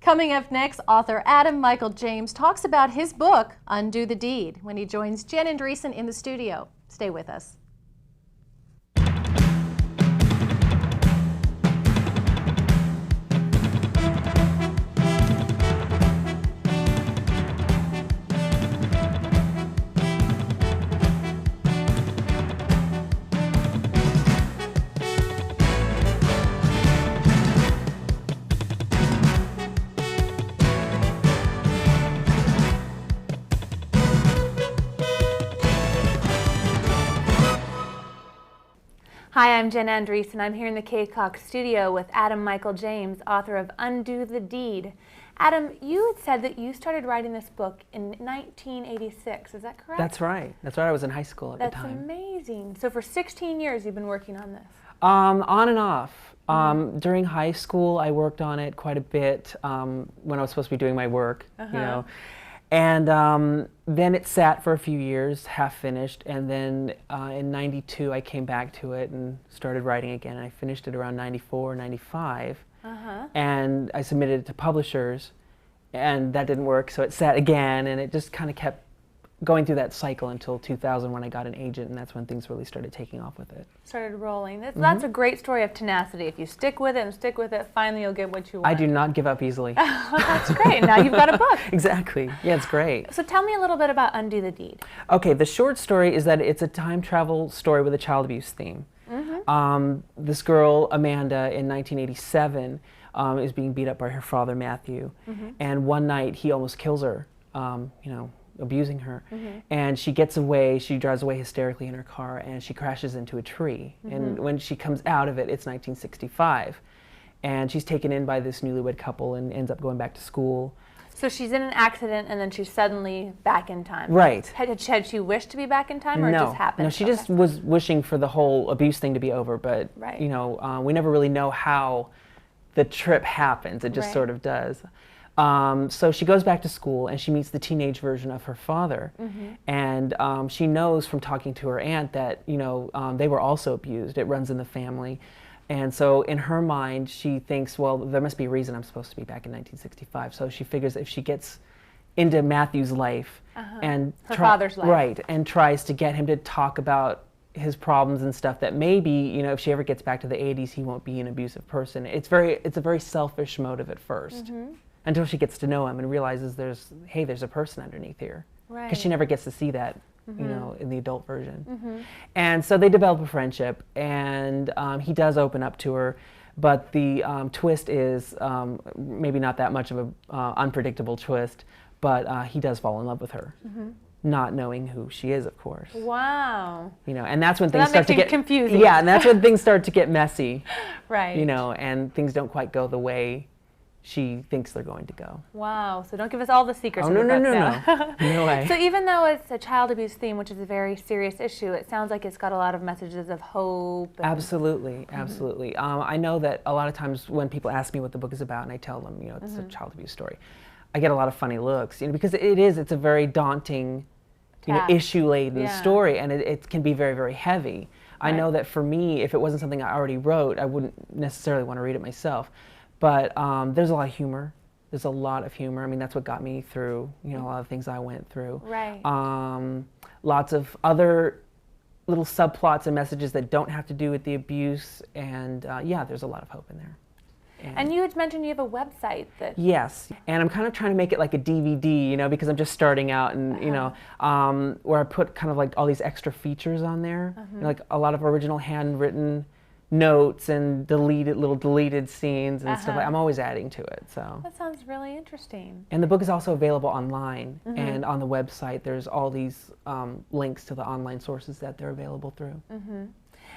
Coming up next, author Adam Michael James talks about his book, Undo the Deed, when he joins Jen Andreessen in the studio. Stay with us. Hi, I'm Jen Andreessen. I'm here in the KCOX studio with Adam Michael James, author of Undo the Deed. Adam, you had said that you started writing this book in 1986. Is that correct? That's right. That's right. I was in high school at the time. That's amazing. So for 16 years you've been working on this. On and off. During high school, I worked on it quite a bit when I was supposed to be doing my work, you know. And then it sat for a few years, half finished, and then in 92 I came back to it and started writing again. And I finished it around 94, 95, and I submitted it to publishers, and that didn't work, so it sat again, and it just kind of kept going through that cycle until 2000 when I got an agent, and that's when things really started taking off with it. Started rolling. That's a great story of tenacity. If you stick with it and stick with it, finally you'll get what you want. I do not give up easily. That's great. Now you've got a book. Exactly. Yeah, it's great. So tell me a little bit about Undo the Deed. Okay, the short story is that it's a time travel story with a child abuse theme. This girl, Amanda, in 1987, is being beat up by her father, Matthew, and one night he almost kills her, you know, abusing her, and she gets away. She drives away hysterically in her car, and she crashes into a tree. And when she comes out of it, it's 1965, and she's taken in by this newlywed couple and ends up going back to school. So she's in an accident, and then she's suddenly back in time. Right. Had she wished to be back in time, or it just happened? No, she just was wishing for the whole abuse thing to be over, but you know, we never really know how the trip happens. It just sort of does. So she goes back to school and she meets the teenage version of her father, and she knows from talking to her aunt that, you know, they were also abused. It runs in the family, and so in her mind she thinks, well, there must be a reason I'm supposed to be back in 1965. So she figures if she gets into Matthew's life and her father's life, and tries to get him to talk about his problems and stuff, that maybe, you know, if she ever gets back to the 80s, he won't be an abusive person. It's a very selfish motive at first. Until she gets to know him and realizes there's a person underneath here. Because she never gets to see that, you know, in the adult version. And so they develop a friendship, and he does open up to her, but the twist is maybe not that much of an unpredictable twist, but he does fall in love with her. Not knowing who she is, of course. Wow. You know, and that's when things start to get confusing. Yeah, and that's when things start to get messy. Right. You know, and things don't quite go the way she thinks they're going to go. Wow, so don't give us all the secrets. Oh, no, no, no, no. No way. So even though it's a child abuse theme, which is a very serious issue, it sounds like it's got a lot of messages of hope. Absolutely, absolutely. I know that a lot of times when people ask me what the book is about and I tell them, you know, it's a child abuse story, I get a lot of funny looks, you know, because it's a very daunting, you know, issue-laden story, and it can be very, very heavy. I know that for me, if it wasn't something I already wrote, I wouldn't necessarily want to read it myself. But there's a lot of humor. There's a lot of humor. I mean, that's what got me through, you know, a lot of things I went through. Right. Lots of other little subplots and messages that don't have to do with the abuse. And yeah, there's a lot of hope in there. And you had mentioned you have a website that... Yes, and I'm kind of trying to make it like a DVD, you know, because I'm just starting out, and you know, where I put kind of like all these extra features on there, you know, like a lot of original handwritten notes and deleted scenes and stuff. I'm always adding to it. So that sounds really interesting. And the book is also available online, and on the website there's all these links to the online sources that they're available through.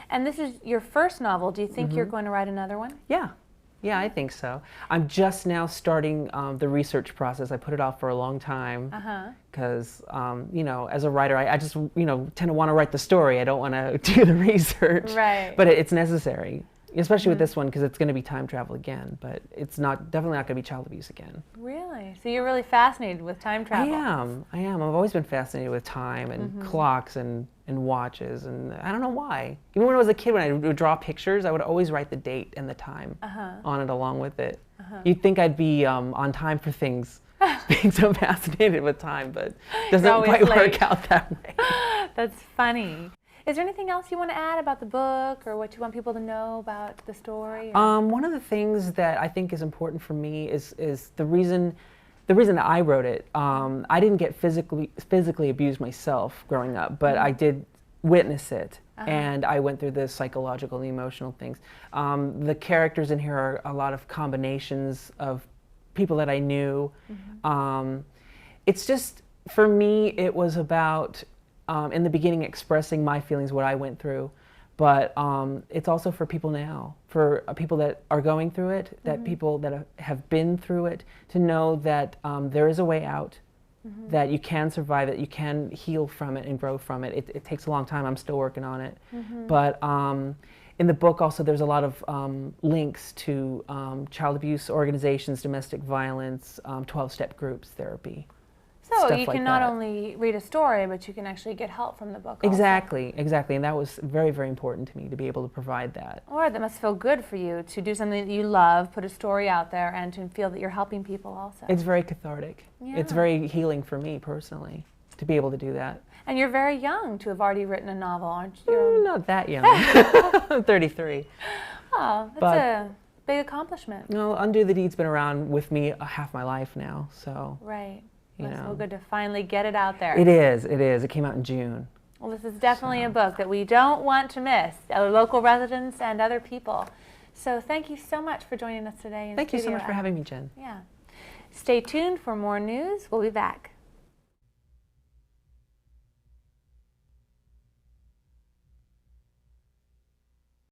And this is your first novel. Do you think you're going to write another one? Yeah. Yeah, I think so. I'm just now starting the research process. I put it off for a long time because, you know, as a writer, I just, you know, tend to want to write the story. I don't want to do the research. Right. But it's necessary, especially with this one, because it's going to be time travel again. But it's definitely not going to be child abuse again. Really? So you're really fascinated with time travel? I am. I've always been fascinated with time and clocks and watches, and I don't know why. Even when I was a kid, when I would draw pictures, I would always write the date and the time on it along with it. You'd think I'd be on time for things, being so fascinated with time, but it doesn't quite work out that way. That's funny. Is there anything else you want to add about the book or what you want people to know about the story? One of the things that I think is important for me is the reason that I wrote it. I didn't get physically abused myself growing up, but I did witness it, and I went through the psychological and emotional things. The characters in here are a lot of combinations of people that I knew. It's just, for me, it was about in the beginning expressing my feelings, what I went through, but it's also for people now, for people that are going through it, that people that have been through it, to know that there is a way out, that you can survive it, you can heal from it and grow from it. It takes a long time, I'm still working on it. But in the book also there's a lot of links to child abuse organizations, domestic violence, 12-step groups, therapy. So you can not only read a story, but you can actually get help from the book also. Exactly, and that was very, very important to me, to be able to provide that. Or that must feel good for you to do something that you love, put a story out there, and to feel that you're helping people also. It's very cathartic. Yeah. It's very healing for me personally, to be able to do that. And you're very young to have already written a novel, aren't you? Not that young. I'm 33. Oh, that's a big accomplishment. No, Undo the Deed's been around with me half my life now, so. Right. You It's know. so good to finally get it out there. It is. It came out in June. Well, this is definitely a book that we don't want to miss, our local residents and other people. So thank you so much for joining us today. Thank you so much for having me, Jen. Yeah. Stay tuned for more news. We'll be back.